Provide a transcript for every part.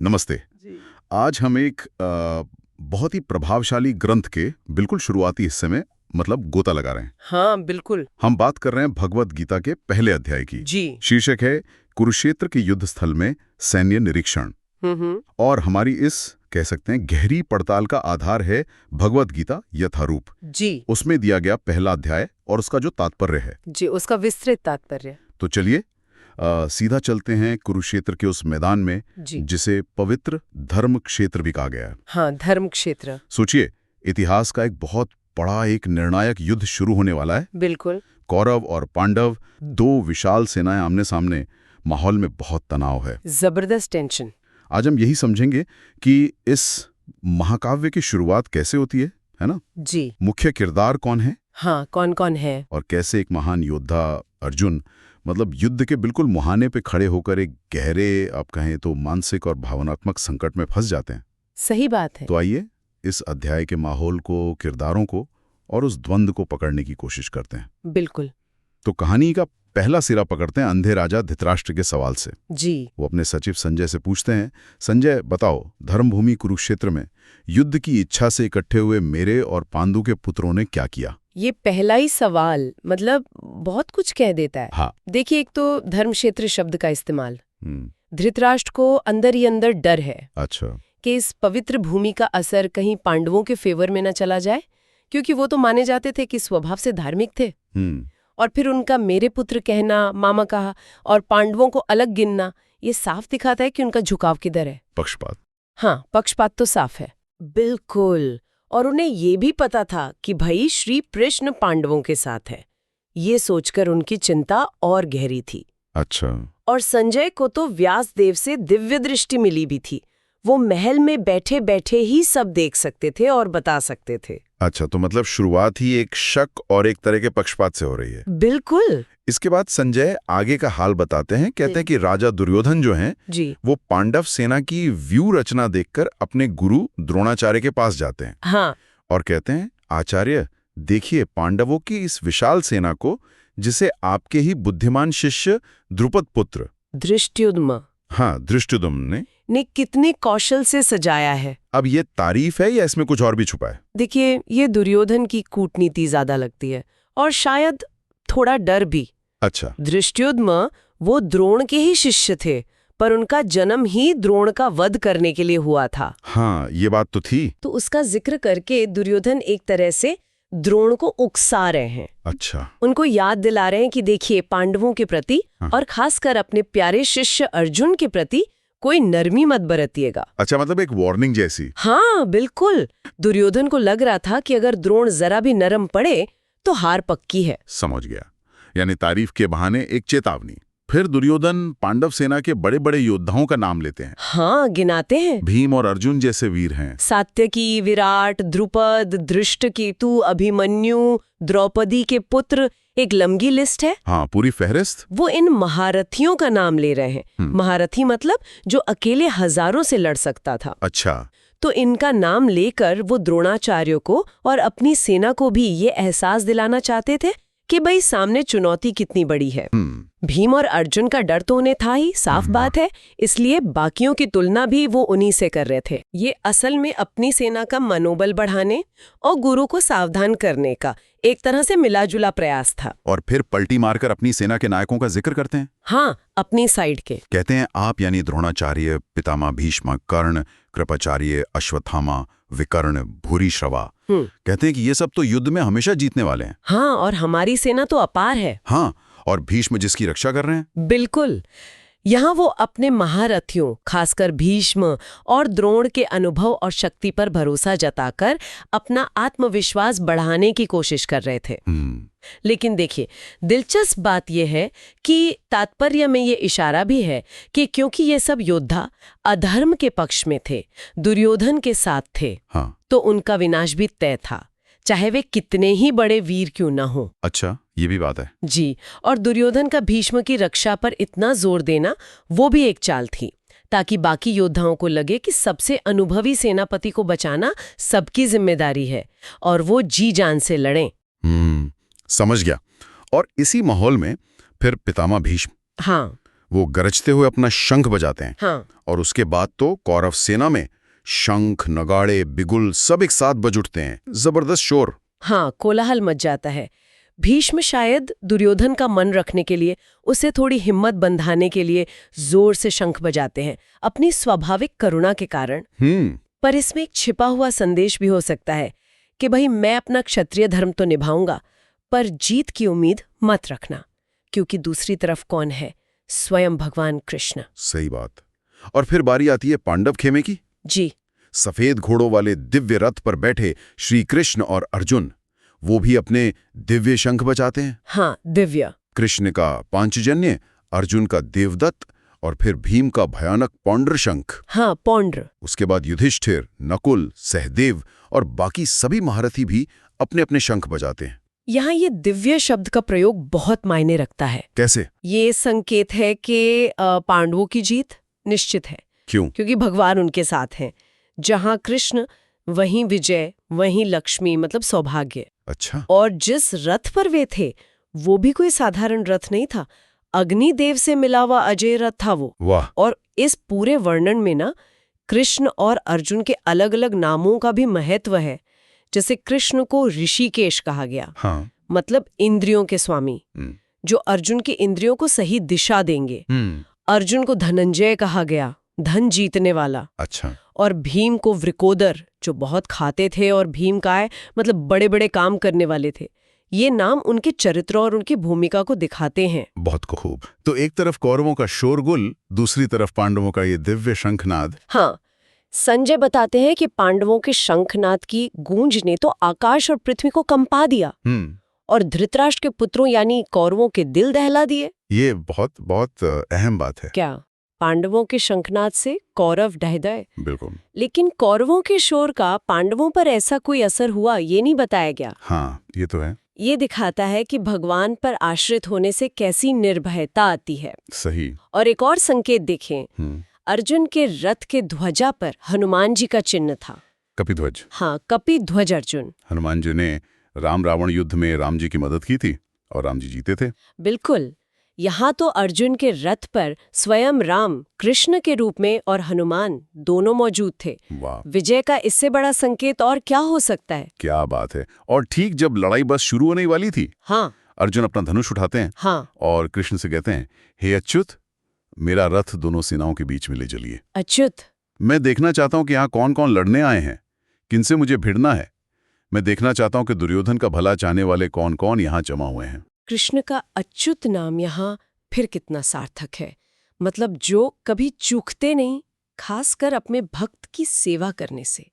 नमस्ते। जी। आज हम एक बहुत ही प्रभावशाली ग्रंथ के बिल्कुल शुरुआती हिस्से में मतलब गोता लगा रहे हैं। हाँ, बिल्कुल। हम बात कर रहे हैं भगवत गीता के पहले अध्याय की। जी। शीर्षक है कुरुक्षेत्र के युद्ध स्थल में सैन्य निरीक्षण। और हमारी इस कह सकते हैं गहरी पड़ताल का आधार है भगवत गीता यथारूप। जी। उसमें दिया गया पहला अध्याय और उसका जो तात्पर्य है। जी, उसका विस्तृत तात्पर्य। तो चलिए सीधा चलते हैं कुरुक्षेत्र के उस मैदान में जी। जिसे पवित्र धर्म क्षेत्र भी कहा गया है। हाँ, धर्म क्षेत्र। सोचिए, इतिहास का एक बहुत बड़ा एक निर्णायक युद्ध शुरू होने वाला है। बिल्कुल। कौरव और पांडव, दो विशाल सेनाएं आमने सामने, माहौल में बहुत तनाव है। जबरदस्त टेंशन। आज हम यही समझेंगे कि इस महाकाव्य की शुरुआत कैसे होती है ना? जी। मुख्य किरदार कौन है हाँ, कौन कौन है? और कैसे एक महान योद्धा अर्जुन मतलब युद्ध के बिल्कुल मुहाने पे खड़े होकर एक गहरे, आप कहें तो मानसिक और भावनात्मक संकट में फंस जाते हैं। सही बात है। तो आइए इस अध्याय के माहौल को, किरदारों को और उस द्वंद्व को पकड़ने की कोशिश करते हैं। बिल्कुल। तो कहानी का पहला सिरा पकड़ते हैं अंधे राजा धृतराष्ट्र के सवाल से। जी। वो अपने सचिव संजय से पूछते हैं, संजय बताओ, धर्मभूमि कुरुक्षेत्र में युद्ध की इच्छा से इकट्ठे हुए मेरे और पांडु के पुत्रों ने क्या किया? ये पहला ही सवाल मतलब बहुत कुछ कह देता है। हाँ। देखिए, एक तो धर्म क्षेत्र शब्द का इस्तेमाल। हम्म। धृतराष्ट्र को अंदर ही अंदर डर है अच्छा। कि इस पवित्र भूमि का असर कहीं पांडवों के फेवर में न चला जाए, क्योंकि वो तो माने जाते थे कि स्वभाव से धार्मिक थे। और फिर उनका मेरे पुत्र कहना, मामा कहा और पांडवों को अलग गिनना, ये साफ दिखाता है कि उनका झुकाव किधर है। पक्षपात। हाँ, पक्षपात तो साफ है। बिल्कुल। और उन्हें ये भी पता था कि भाई श्री कृष्ण पांडवों के साथ है। ये सोचकर उनकी चिंता और गहरी थी। अच्छा। और संजय को तो व्यासदेव से दिव्य दृष्टि मिली भी थी। वो महल में बैठे बैठे ही सब देख सकते थे और बता सकते थे। अच्छा, तो मतलब शुरुआत ही एक शक और एक तरह के पक्षपात से हो रही है। बिल्कुल। इसके बाद संजय आगे का हाल बताते हैं। कहते हैं कि राजा दुर्योधन जो हैं, जी। वो पांडव सेना की व्यू रचना देखकर अपने गुरु द्रोणाचार्य के पास जाते हैं। हाँ। और कहते हैं, आचार्य देखिए पांडवों की इस विशाल सेना को, जिसे आपके ही बुद्धिमान शिष्य द्रुपद पुत्र धृष्टद्युम्न धृष्टद्युम्न ने कितने कौशल से सजाया है। अब ये तारीफ है या इसमें कुछ और भी छुपा है? देखिए, ये दुर्योधन की कूटनीति ज्यादा लगती है और शायद थोड़ा डर भी। अच्छा। धृष्टद्युम्न वो द्रोण के ही शिष्य थे, पर उनका जन्म ही द्रोण का वध करने के लिए हुआ था। हाँ, ये बात तो थी। तो उसका जिक्र करके दुर्योधन एक तरह से द्रोण को उकसा रहे हैं। अच्छा। उनको याद दिला रहे हैं कि देखिए, पांडवों के प्रति और खासकर अपने प्यारे शिष्य अर्जुन के प्रति कोई नरमी मत बरतिएगा। अच्छा, मतलब एक वार्निंग जैसी। हाँ, बिल्कुल। दुर्योधन को लग रहा था कि अगर द्रोण जरा भी नरम पड़े तो हार पक्की है। समझ गया। यानी तारीफ के बहाने एक चेतावनी। फिर दुर्योधन पांडव सेना के बड़े बड़े योद्धाओं का नाम लेते हैं। हाँ, गिनाते हैं। भीम और अर्जुन जैसे वीर हैं। सात्यकी, विराट, द्रुपद, धृष्टकेतु, अभिमन्यु, द्रौपदी के पुत्र, एक लंबी लिस्ट है। हाँ, पूरी फहरिस्त। वो इन महारथियों का नाम ले रहे हैं। महारथी मतलब जो अकेले हजारों से लड़ सकता था। अच्छा। तो इनका नाम लेकर वो द्रोणाचार्य को और अपनी सेना को भी ये एहसास दिलाना चाहते थे कि भाई सामने चुनौती कितनी बड़ी है। भीम और अर्जुन का डर तो उन्हें था ही, साफ बात है, इसलिए बाकियों की तुलना भी वो उन्हीं से कर रहे थे। ये असल में अपनी सेना का मनोबल बढ़ाने और गुरु को सावधान करने का एक तरह से मिलाजुला प्रयास था। और फिर पलटी मारकर अपनी सेना के नायकों का जिक्र करते हैं। हाँ, अपनी साइड के। कहते हैं आप यानी द्रोणाचार्य, पितामह भीष्म, कर्ण, कृपाचार्य, अश्वत्थामा, विकर्ण, भूरिश्रवा। कहते हैं कि ये सब तो युद्ध में हमेशा जीतने वाले हैं। हाँ, और हमारी सेना तो अपार है। हाँ, और भीष्म जिसकी रक्षा कर रहे हैं। बिल्कुल। यहाँ वो अपने महारथियों, खासकर भीष्म और द्रोण के अनुभव और शक्ति पर भरोसा जताकर अपना आत्मविश्वास बढ़ाने की कोशिश कर रहे थे। लेकिन देखिए, दिलचस्प बात यह है कि तात्पर्य में ये इशारा भी है कि क्योंकि ये सब योद्धा अधर्म के पक्ष में थे, दुर्योधन के साथ थे, हाँ, तो उनका विनाश भी तय था, चाहे वे कितने ही बड़े वीर क्यों ना हो। अच्छा, ये भी बात है। जी। और दुर्योधन का भीष्म की रक्षा पर इतना जोर देना वो भी एक चाल थी, ताकि बाकी योद्धाओं को लगे कि सबसे अनुभवी सेनापति को बचाना सबकी जिम्मेदारी है और वो जी जान से लड़ें। समझ गया। और इसी माहौल में फिर पितामह भीष्म, हाँ, वो गरजते हुए अपना शंख बजाते हैं। हाँ। और उसके बाद तो कौरव सेना में शंख, नगाड़े, बिगुल सब एक साथ बज उठते हैं। जबरदस्त शोर। हाँ, कोलाहल मच जाता है। भीष्म शायद दुर्योधन का मन रखने के लिए, उसे थोड़ी हिम्मत बंधाने के लिए जोर से शंख बजाते हैं, अपनी स्वाभाविक करुणा के कारण। पर इसमें एक छिपा हुआ संदेश भी हो सकता है कि भाई मैं अपना क्षत्रिय धर्म तो निभाऊंगा, पर जीत की उम्मीद मत रखना, क्योंकि दूसरी तरफ कौन है? स्वयं भगवान कृष्ण। सही बात। और फिर बारी आती है पांडव खेमे की। जी। सफेद घोड़ों वाले दिव्य रथ पर बैठे श्री कृष्ण और अर्जुन, वो भी अपने दिव्य शंख बजाते हैं। हाँ, दिव्य। कृष्ण का पांचजन्य, अर्जुन का देवदत्त और फिर भीम का भयानक पौंड्र शंख। हाँ, पौंड्र। उसके बाद युधिष्ठिर, नकुल, सहदेव और बाकी सभी महारथी भी अपने अपने शंख बजाते हैं। यहाँ ये दिव्य शब्द का प्रयोग बहुत मायने रखता है। कैसे? ये संकेत है कि पांडवों की जीत निश्चित है। क्यों? क्योंकि भगवान उनके साथ हैं। जहाँ कृष्ण वहीं विजय, वहीं लक्ष्मी, मतलब सौभाग्य। अच्छा। और जिस रथ पर वे थे वो भी कोई साधारण रथ नहीं था, अग्निदेव से मिला हुआ अजय रथ था वो। वाह। और इस पूरे वर्णन में ना कृष्ण और अर्जुन के अलग अलग नामों का भी महत्व है। जैसे कृष्ण को ऋषिकेश कहा गया। हाँ। मतलब इंद्रियों के स्वामी, जो अर्जुन की इंद्रियों को सही दिशा देंगे। अर्जुन को धनंजय कहा गया, धन जीतने वाला। अच्छा। और भीम को वृकोदर, जो बहुत खाते थे, और भीम का है मतलब बड़े बड़े काम करने वाले थे। ये नाम उनके चरित्र और उनकी भूमिका को दिखाते हैं। बहुत खूब। तो एक तरफ कौरवों का शोरगुल, दूसरी तरफ पांडवों का ये दिव्य शंखनाद। हाँ, संजय बताते हैं कि पांडवों के शंखनाद की गूंज ने तो आकाश और पृथ्वी को कंपा दिया और धृतराष्ट्र के पुत्रों यानी कौरवों के दिल दहला दिए। ये बहुत बहुत अहम बात है। क्या? पांडवों के शंखनाद से कौरव ढह गए। बिल्कुल। लेकिन कौरवों के शोर का पांडवों पर ऐसा कोई असर हुआ, ये नहीं बताया गया। हाँ, ये तो है। ये दिखाता है कि भगवान पर आश्रित होने से कैसी निर्भयता आती है। सही। और एक और संकेत देखें, अर्जुन के रथ के ध्वजा पर हनुमान जी का चिन्ह था। कपिध्वज। हाँ, कपिध्वज अर्जुन। हनुमान जी ने राम रावण युद्ध में राम जी की मदद की थी और राम जी जीते थे। बिल्कुल। यहाँ तो अर्जुन के रथ पर स्वयं राम कृष्ण के रूप में और हनुमान दोनों मौजूद थे। वाह। विजय का इससे बड़ा संकेत और क्या हो सकता है? क्या बात है। और ठीक जब लड़ाई बस शुरू होने वाली थी, हाँ, अर्जुन अपना धनुष उठाते हैं। हाँ। और कृष्ण से कहते हैं, हे अच्युत, मेरा रथ दोनों सेनाओं के बीच में ले चलिए। अच्युत। मैं देखना चाहता हूं कि यहाँ कौन कौन लड़ने आए हैं, किनसे मुझे भिड़ना है। मैं देखना चाहता हूं कि दुर्योधन का भला चाहने वाले कौन कौन यहाँ जमा हुए हैं। कृष्ण का अच्युत नाम यहाँ फिर कितना सार्थक है। मतलब जो कभी चूकते नहीं, खासकर अपने भक्त की सेवा करने से।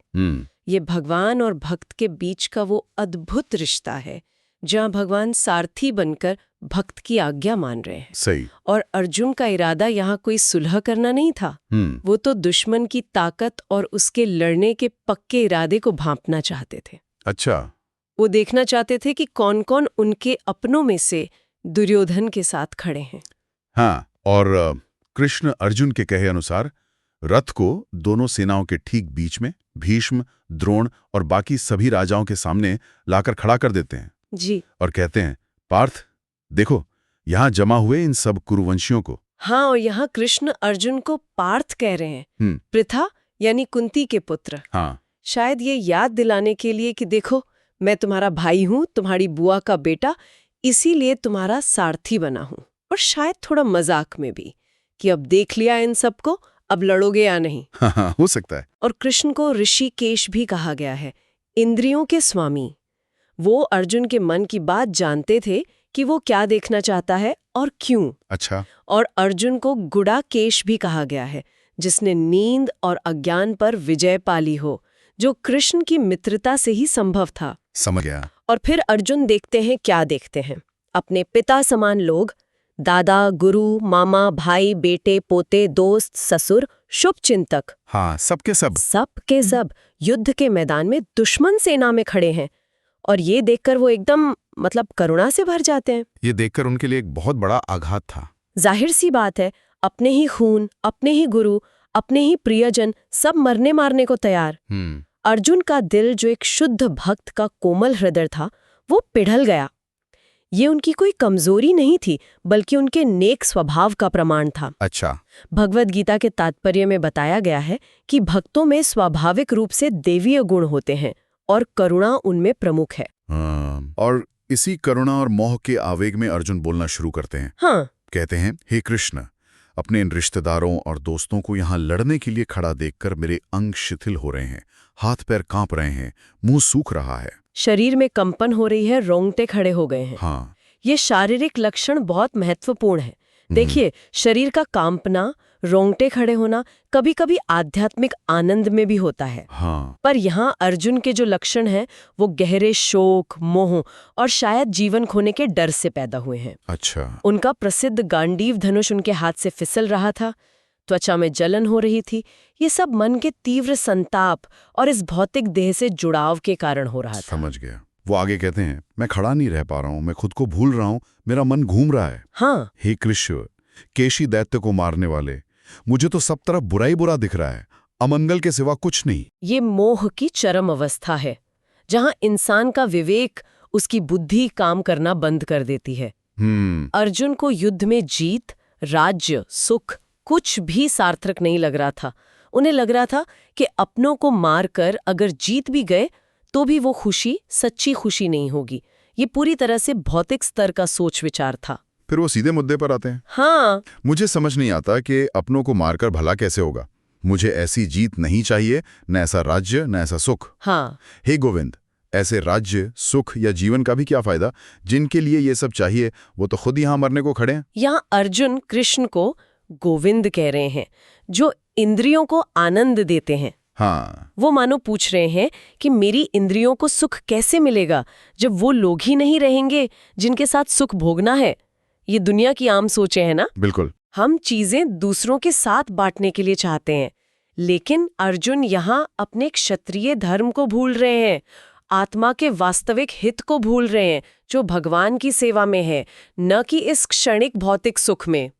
ये भगवान और भक्त के बीच का वो अद्भुत रिश्ता है, जहाँ भगवान सारथी बनकर भक्त की आज्ञा मान रहे हैं। सही। और अर्जुन का इरादा यहाँ कोई सुलह करना नहीं था। वो तो दुश्मन की ताकत और उसके लड़ने के पक्के इरादे को भांपना चाहते थे। अच्छा। वो देखना चाहते थे कि कौन कौन उनके अपनों में से दुर्योधन के साथ खड़े हैं। हाँ, और कृष्ण अर्जुन के कहे अनुसार रथ को दोनों सेनाओं के ठीक बीच में भीष्म, द्रोण और बाकी सभी राजाओं के सामने लाकर खड़ा कर देते हैं। जी। और कहते हैं, पार्थ देखो, यहाँ जमा हुए इन सब कुरुवंशियों को। हाँ, और यहाँ कृष्ण अर्जुन को पार्थ कह रहे हैं, पृथा यानी कुंती के पुत्र। हाँ। शायद ये याद दिलाने के लिए कि देखो, मैं तुम्हारा भाई हूँ, तुम्हारी बुआ का बेटा, इसीलिए तुम्हारा सारथी बना हूँ। और शायद थोड़ा मजाक में भी कि अब देख लिया इन सबको, अब लड़ोगे या नहीं। हाँ, हो सकता है। और कृष्ण को ऋषिकेश भी कहा गया है, इंद्रियों के स्वामी। वो अर्जुन के मन की बात जानते थे कि वो क्या देखना चाहता है और क्यों। अच्छा। और अर्जुन को गुड़ाकेश भी कहा गया है, जिसने नींद और अज्ञान पर विजय पाली हो, जो कृष्ण की मित्रता से ही संभव था। समझ गया। और फिर अर्जुन देखते हैं, क्या देखते हैं? अपने पिता समान लोग, दादा, गुरु, मामा, भाई, बेटे, पोते, दोस्त, ससुर, शुभचिंतक। हाँ, सबके सब युद्ध के मैदान में दुश्मन सेना में खड़े हैं। और ये देखकर वो एकदम मतलब करुणा से भर जाते हैं। ये देखकर उनके लिए एक बहुत बड़ा आघात था। जाहिर सी बात है, अपने ही खून, अपने ही गुरु, अपने ही प्रियजन सब मरने मारने को तैयार। अर्जुन का दिल, जो एक शुद्ध भक्त का कोमल हृदय था, वो पिघल गया। ये उनकी कोई कमजोरी नहीं थी, बल्कि उनके नेक स्वभाव का प्रमाण था। अच्छा। भगवद गीता के तात्पर्य में बताया गया है कि भक्तों में स्वाभाविक रूप से देवीय गुण होते हैं और करुणा उनमें प्रमुख है। और इसी करुणा और मोह के आवेग में अर्जुन बोलना शुरू करते हैं। हाँ। कहते हैं, हे कृष्ण, अपने इन रिश्तेदारों और दोस्तों को यहाँ लड़ने के लिए खड़ा देखकर मेरे अंग शिथिल हो रहे हैं, हाथ पैर कांप रहे हैं, मुंह सूख रहा है। शरीर में कंपन हो रही है, रोंगटे खड़े हो गए हैं। हाँ। ये शारीरिक लक्षण बहुत महत्वपूर्ण है। देखिए, शरीर का कांपना, रोंगटे खड़े होना कभी कभी आध्यात्मिक आनंद में भी होता है। हाँ। पर यहाँ अर्जुन के जो लक्षण हैं वो गहरे शोक, मोह और शायद जीवन खोने के डर से पैदा हुए हैं। अच्छा। उनका प्रसिद्ध गांडीव धनुष उनके हाथ से फिसल रहा था, त्वचा में जलन हो रही थी। ये सब मन के तीव्र संताप और इस भौतिक देह से जुड़ाव के कारण हो रहा था। समझ गया। वो आगे कहते हैं, मैं खड़ा नहीं रह पा रहा हूँ, मैं खुद को भूल रहा हूँ, मेरा मन घूम रहा है। हाँ। हे कृष्ण, केशी दैत्य को मारने वाले, मुझे तो सब तरफ बुरा ही बुरा दिख रहा है, अमंगल के सिवा कुछ नहीं। ये मोह की चरम अवस्था है, जहाँ इंसान का विवेक, उसकी बुद्धि काम करना बंद कर देती है। अर्जुन को युद्ध में जीत, राज्य, सुख कुछ भी सार्थक नहीं लग रहा था। उन्हें लग रहा था कि अपनों को मारकर अगर जीत भी गए तो भी वो खुशी सच्ची खुशी नहीं होगी। ये पूरी तरह से भौतिक स्तर का सोच विचार था। फिर वो सीधे मुद्दे पर आते हैं। हाँ। मुझे समझ नहीं आता कि अपनों को मारकर भला कैसे होगा। मुझे ऐसी जीत नहीं चाहिए, न ऐसा राज्य, न ऐसा सुख। हाँ। हे गोविंद, ऐसे राज्य, सुख या जीवन का भी क्या फायदा? जिनके लिए ये सब चाहिए वो तो खुद यहाँ मरने को खड़े हैं। यहाँ अर्जुन कृष्ण को गोविंद कह रहे हैं, जो इंद्रियों को आनंद देते हैं। हाँ। वो मानो पूछ रहे हैं कि मेरी इंद्रियों को सुख कैसे मिलेगा जब वो लोग ही नहीं रहेंगे जिनके साथ सुख भोगना है। ये दुनिया की आम सोचें हैं ना। बिल्कुल। हम चीजें दूसरों के साथ बांटने के लिए चाहते हैं, लेकिन अर्जुन यहाँ अपने क्षत्रिय धर्म को भूल रहे हैं, आत्मा के वास्तविक हित को भूल रहे हैं, जो भगवान की सेवा में है, न कि इस क्षणिक भौतिक सुख में।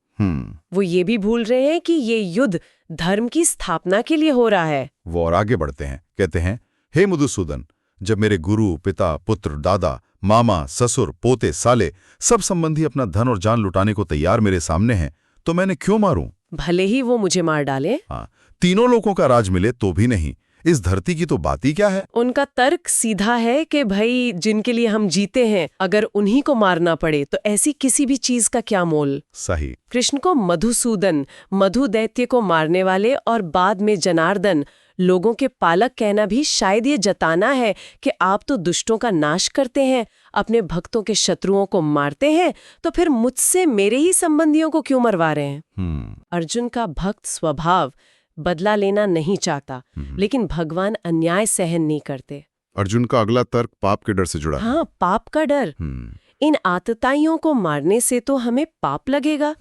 वो ये भी भूल रहे हैं कि ये युद्ध धर्म की स्थापना के लिए हो रहा है। वो और आगे बढ़ते हैं, कहते हैं, हे मधुसूदन, जब मेरे गुरु, पिता, पुत्र, दादा, मामा, ससुर, पोते, साले सब संबंधी अपना धन और जान लुटाने को तैयार मेरे सामने हैं, तो मैंने क्यों मारूं? भले ही वो मुझे मार डाले। हाँ, तीनों लोगों का राज मिले तो भी नहीं। इस धरती की तो बात ही क्या है? उनका तर्क सीधा है कि भाई जिनके लिए हम जीते हैं, अगर उन्हीं को मारना पड़े तो ऐसी किसी भी चीज का क्या मोल। सही। कृष्ण को मधुसूदन, मधु दैत्य को मारने वाले और बाद में जनार्दन, लोगों के पालक कहना भी शायद ये जताना है कि आप तो दुष्टों का नाश करते हैं, अपने भक्तों के शत्रुओं को मारते हैं, तो फिर मुझसे मेरे ही संबंधियों को क्यों मरवा रहे हैं। अर्जुन का भक्त स्वभाव बदला लेना नहीं चाहता, लेकिन भगवान अन्याय सहन नहीं करते। अर्जुन का अगला तर्क पाप के डर से जुड़ा। हाँ, पाप का डर। इन आतताइयों को मारने से तो हमें पाप लगेगा।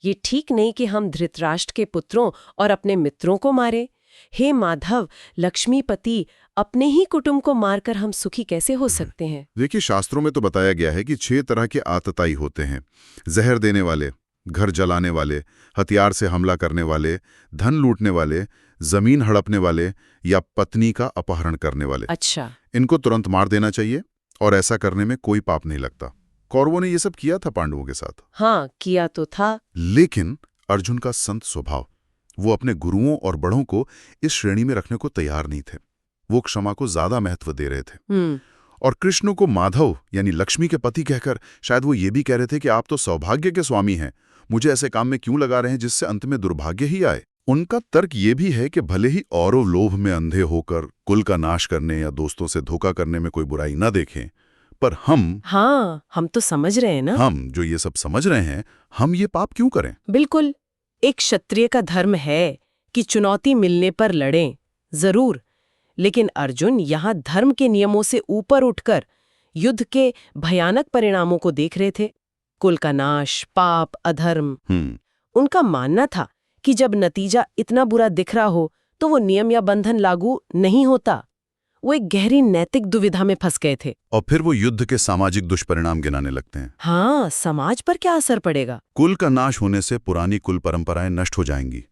ये ठीक नहीं कि हम धृतराष्ट्र के पुत्रों और अपने मित्रों को मारे। हे माधव, लक्ष्मीपति, अपने ही कुटुंब को मारकर हम सुखी कैसे हो सकते हैं? देखिए, शास्त्रों में तो बताया गया है कि 6 तरह के आतताई होते हैं। जहर देने वाले, घर जलाने वाले, हथियार से हमला करने वाले, धन लूटने वाले, जमीन हड़पने वाले या पत्नी का अपहरण करने वाले। अच्छा। इनको तुरंत मार देना चाहिए और ऐसा करने में कोई पाप नहीं लगता। कौरवों ने ये सब किया था पांडवों के साथ। हाँ, किया तो था। लेकिन अर्जुन का संत स्वभाव, वो अपने गुरुओं और बड़ों को इस श्रेणी में रखने को तैयार नहीं थे। वो क्षमा को ज्यादा महत्व दे रहे थे। और कृष्ण को माधव यानी लक्ष्मी के पति कहकर शायद वो ये भी कह रहे थे कि आप तो सौभाग्य के स्वामी हैं, मुझे ऐसे काम में क्यों लगा रहे हैं जिससे अंत में दुर्भाग्य ही आए। उनका तर्क ये भी है कि भले ही औरों लोभ में अंधे होकर कुल का नाश करने या दोस्तों से धोखा करने में कोई बुराई न देखें, पर हम तो समझ रहे हैं ना। हम जो ये सब समझ रहे हैं, हम ये पाप क्यों करें? बिल्कुल। एक क्षत्रिय का धर्म है कि चुनौती मिलने पर लड़ें, जरूर, लेकिन अर्जुन यहाँ धर्म के नियमों से ऊपर उठकर युद्ध के भयानक परिणामों को देख रहे थे। कुल का नाश, पाप, अधर्म। उनका मानना था कि जब नतीजा इतना बुरा दिख रहा हो तो वो नियम या बंधन लागू नहीं होता। वो एक गहरी नैतिक दुविधा में फंस गए थे। और फिर वो युद्ध के सामाजिक दुष्परिणाम गिनाने लगते हैं। हाँ, समाज पर क्या असर पड़ेगा? कुल का नाश होने से पुरानी कुल परंपराएं नष्ट हो जाएंगी,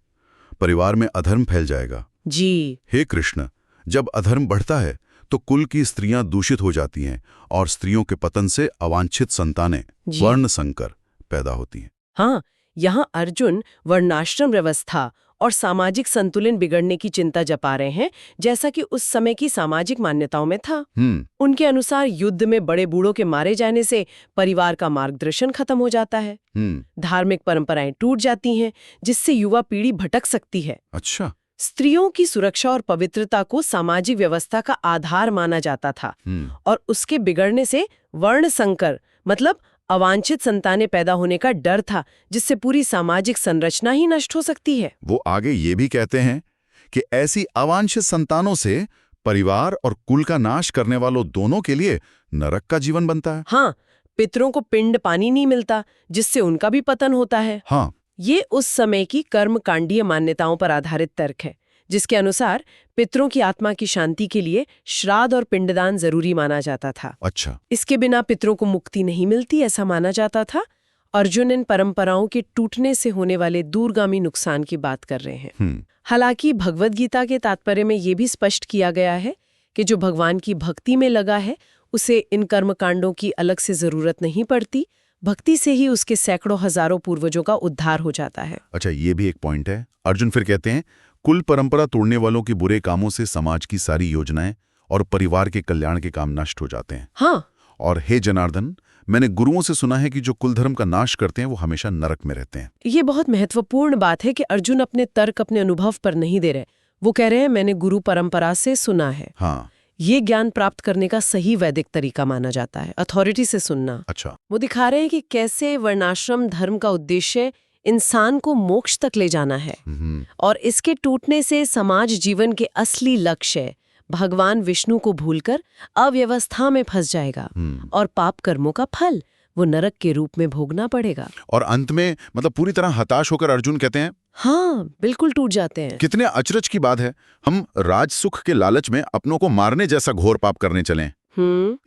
परिवार में अधर्म फैल जाएगा। जी। हे कृष्ण, जब अधर्म बढ़ता है तो कुल की स्त्रियां दूषित हो जाती हैं और स्त्रियों के पतन से अवांछित संतानें, जी। वर्ण संकर पैदा होती हैं। हाँ, यहाँ अर्जुन वर्णाश्रम व्यवस्था और सामाजिक संतुलन बिगड़ने की चिंता जता रहे हैं, जैसा कि उस समय की सामाजिक मान्यताओं में था। उनके अनुसार युद्ध में बड़े बूढ़ों के मारे जाने से परिवार का मार्गदर्शन खत्म हो जाता है, धार्मिक परंपराएं टूट जाती हैं, जिससे युवा पीढ़ी भटक सकती है। अच्छा। स्त्रियों की सुरक्षा और पवित्रता को सामाजिक व्यवस्था का आधार माना जाता था और उसके बिगड़ने से वर्ण संकर मतलब अवांछित संतानें पैदा होने का डर था, जिससे पूरी सामाजिक संरचना ही नष्ट हो सकती है। वो आगे ये भी कहते हैं कि ऐसी अवांछित संतानों से परिवार और कुल का नाश करने वालों दोनों के लिए नरक का जीवन बनता है। हाँ, पितरों को पिंड पानी नहीं मिलता, जिससे उनका भी पतन होता है। हाँ, ये उस समय की कर्मकांडीय मान्यताओं पर आधारित तर्क है, जिसके अनुसार पितरों की आत्मा की शांति के लिए श्राद्ध और पिंडदान जरूरी माना जाता था। अच्छा। इसके बिना पितरों को मुक्ति नहीं मिलती, ऐसा माना जाता था। अर्जुन इन परंपराओं के टूटने से होने वाले दूरगामी नुकसान की बात कर रहे हैं। हालांकि भगवद गीता के तात्पर्य में ये भी स्पष्ट किया गया है कि जो भगवान की भक्ति में लगा है, उसे इन कर्मकांडों की अलग से जरूरत नहीं पड़ती। भक्ति से ही उसके सैकड़ों हजारों पूर्वजों का उद्धार हो जाता है। अच्छा, ये भी एक पॉइंट है। अर्जुन फिर कहते हैं, कुल परंपरा तोड़ने वालों के बुरे कामों से समाज की सारी योजनाएं और परिवार के कल्याण के काम नष्ट हो जाते हैं। हाँ। और हे जनार्दन, मैंने गुरुओं से सुना है कि जो कुल धर्म का नाश करते हैं वो हमेशा नरक में रहते हैं। ये बहुत महत्वपूर्ण बात है कि अर्जुन अपने तर्क अपने अनुभव पर नहीं दे रहे। वो कह रहे हैं मैंने गुरु परंपरा से सुना है। हाँ, ये ज्ञान प्राप्त करने का सही वैदिक तरीका माना जाता है, अथॉरिटी से सुनना। अच्छा। वो दिखा रहे हैं कि कैसे वर्णाश्रम धर्म का उद्देश्य इंसान को मोक्ष तक ले जाना है और इसके टूटने से समाज जीवन के असली लक्ष्य भगवान विष्णु को भूलकर अव्यवस्था में फंस जाएगा और पाप कर्मों का फल वो नरक के रूप में भोगना पड़ेगा। और अंत में मतलब पूरी तरह हताश होकर अर्जुन कहते हैं, हाँ, बिल्कुल टूट जाते हैं। कितने अचरज की बात है, हम राज सुख के लालच में अपनों को मारने जैसा घोर पाप करने चलें।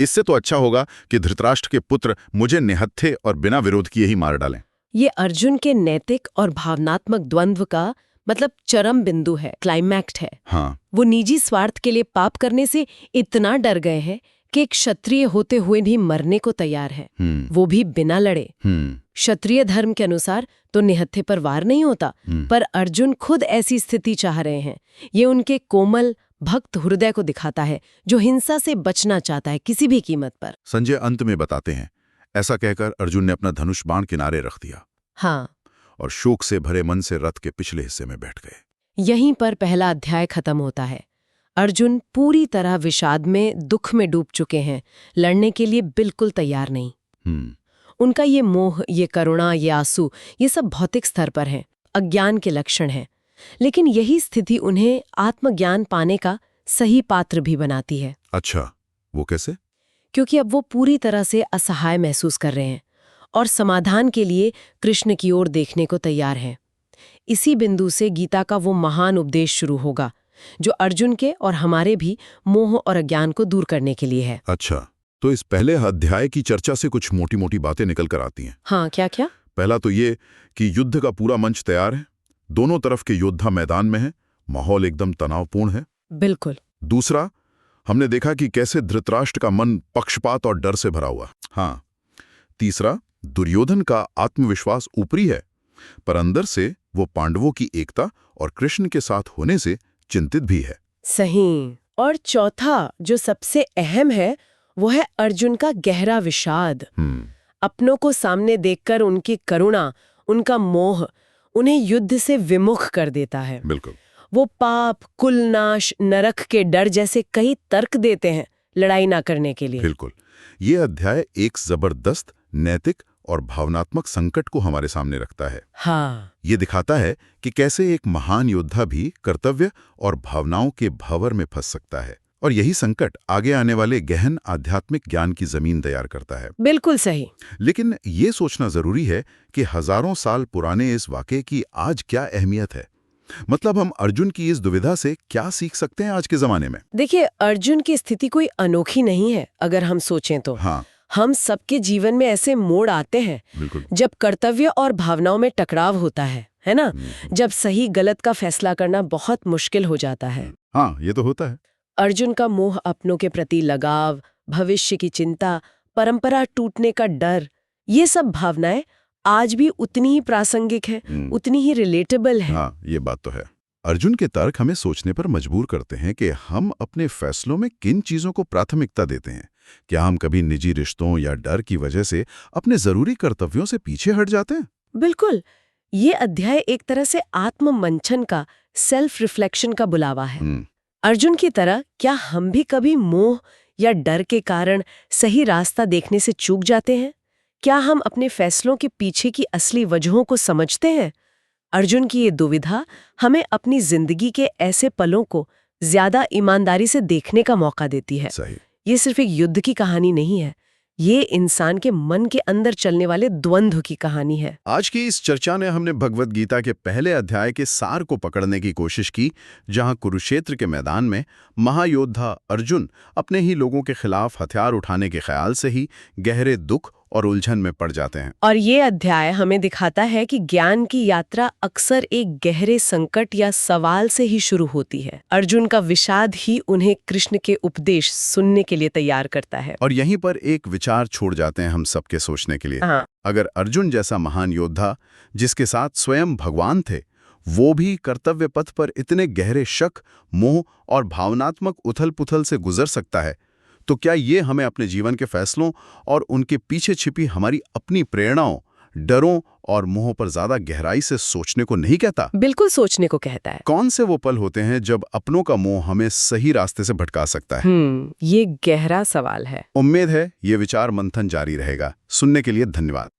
इससे तो अच्छा होगा कि धृतराष्ट्र के पुत्र मुझे निहत्थे और बिना विरोध किए ही मार डालें। ये अर्जुन के नैतिक और भावनात्मक द्वंद्व का मतलब चरम बिंदु है, क्लाइमैक्स है। हाँ। वो निजी स्वार्थ के लिए पाप करने से इतना डर गए हैं कि एक क्षत्रिय होते हुए भी मरने को तैयार है, वो भी बिना लड़े। क्षत्रिय धर्म के अनुसार तो निहत्थे पर वार नहीं होता, पर अर्जुन खुद ऐसी स्थिति चाह रहे हैं। ये उनके कोमल भक्त हृदय को दिखाता है, जो हिंसा से बचना चाहता है किसी भी कीमत पर। संजय अंत में बताते हैं, ऐसा कहकर अर्जुन ने अपना धनुष बाण किनारे रख दिया। हाँ। और शोक से भरे मन से रथ के पिछले हिस्से में बैठ गए। यहीं पर पहला अध्याय खत्म होता है। अर्जुन पूरी तरह विषाद में, दुख में डूब चुके हैं, लड़ने के लिए बिल्कुल तैयार नहीं। उनका ये मोह, ये करुणा, ये आंसू, ये सब भौतिक स्तर पर हैं, अज्ञान के लक्षण हैं। लेकिन यही स्थिति उन्हें आत्मज्ञान पाने का सही पात्र भी बनाती है। अच्छा, वो कैसे? क्योंकि अब वो पूरी तरह से असहाय महसूस कर रहे हैं और समाधान के लिए कृष्ण की ओर देखने को तैयार हैं। इसी बिंदु से गीता का वो महान उपदेश शुरू होगा, जो अर्जुन के और हमारे भी मोह और अज्ञान को दूर करने के लिए है। अच्छा, तो इस पहले अध्याय की चर्चा से कुछ मोटी मोटी बातें निकल कर आती हैं। हाँ, क्या क्या? पहला तो ये कि युद्ध का पूरा मंच तैयार है, दोनों तरफ के योद्धा मैदान में हैं, माहौल एकदम तनावपूर्ण है। बिल्कुल। दूसरा, हमने देखा कि कैसे धृतराष्ट्र का मन पक्षपात और डर से भरा हुआ। हाँ। तीसरा, दुर्योधन का आत्मविश्वास ऊपरी है, पर अंदर से वो पांडवों की एकता और कृष्ण के साथ होने से चिंतित भी है। सही। और चौथा, जो सबसे अहम है, वो है अर्जुन का गहरा विषाद। अपनों को सामने देखकर उनकी करुणा, उनका मोह उन्हें युद्ध से विमुख कर देता है। बिल्कुल। वो पाप, कुलनाश, नरक के डर जैसे कई तर्क देते हैं लड़ाई ना करने के लिए। बिल्कुल। ये अध्याय एक जबरदस्त नैतिक और भावनात्मक संकट को हमारे सामने रखता है। हाँ। ये दिखाता है कि कैसे एक महान योद्धा भी कर्तव्य और भावनाओं के भंवर में फंस सकता है, और यही संकट आगे आने वाले गहन आध्यात्मिक ज्ञान की जमीन तैयार करता है। बिल्कुल सही। लेकिन ये सोचना जरूरी है कि हजारों साल पुराने इस वाकये की आज क्या अहमियत है। मतलब हम अर्जुन की इस दुविधा से क्या सीख सकते हैं आज के जमाने में? देखिए, अर्जुन की स्थिति कोई अनोखी नहीं है अगर हम सोचें तो। हाँ। हम सबके जीवन में ऐसे मोड़ आते हैं बिल्कुल। जब कर्तव्य और भावनाओं में टकराव होता है ना? जब सही गलत का फैसला करना बहुत मुश्किल हो जाता है। हाँ, ये तो होता है। अर्जुन का मोह अपनों के प्रति लगाव, भविष्य की चिंता, परंपरा टूटने का डर, ये सब भावनाएं आज भी उतनी ही प्रासंगिक है, उतनी ही रिलेटेबल है। हाँ, ये बात तो है। अर्जुन के तर्क हमें सोचने पर मजबूर करते हैं कि हम अपने फैसलों में किन चीजों को प्राथमिकता देते हैं। क्या हम कभी निजी रिश्तों या डर की वजह से अपने जरूरी कर्तव्यों से पीछे हट जाते हैं? बिल्कुल। ये अध्याय एक तरह से आत्ममंथन का, सेल्फ रिफ्लेक्शन का बुलावा है। अर्जुन की तरह क्या हम भी कभी मोह या डर के कारण सही रास्ता देखने से चूक जाते हैं? क्या हम अपने फैसलों के पीछे की असली वजहों को समझते हैं? अर्जुन की ये दुविधा हमें अपनी जिंदगी के ऐसे पलों को ज्यादा ईमानदारी से देखने का मौका देती है। सही। ये सिर्फ एक युद्ध की कहानी नहीं है, ये इंसान के मन के अंदर चलने वाले द्वंद्व की कहानी है। आज की इस चर्चा ने हमने भगवद गीता के पहले अध्याय के सार को पकड़ने की कोशिश की, जहां कुरुक्षेत्र के मैदान में महायोद्धा अर्जुन अपने ही लोगों के खिलाफ हथियार उठाने के ख्याल से ही गहरे दुख और उलझन में पड़ जाते हैं। और ये अध्याय हमें दिखाता है कि ज्ञान की यात्रा अक्सर एक गहरे संकट या सवाल से ही शुरू होती है। अर्जुन का विषाद ही उन्हें कृष्ण के उपदेश सुनने के लिए तैयार करता है। और यहीं पर एक विचार छोड़ जाते हैं हम सबके सोचने के लिए। हाँ। अगर अर्जुन जैसा महान योद्धा, जिसके साथ स्वयं भगवान थे, वो भी कर्तव्य पथ पर इतने गहरे शक, मोह और भावनात्मक उथल-पुथल से गुजर सकता है, तो क्या ये हमें अपने जीवन के फैसलों और उनके पीछे छिपी हमारी अपनी प्रेरणाओं, डरों और मोह पर ज्यादा गहराई से सोचने को नहीं कहता? बिल्कुल सोचने को कहता है। कौन से वो पल होते हैं जब अपनों का मोह हमें सही रास्ते से भटका सकता है? ये गहरा सवाल है। उम्मीद है ये विचार मंथन जारी रहेगा। सुनने के लिए धन्यवाद।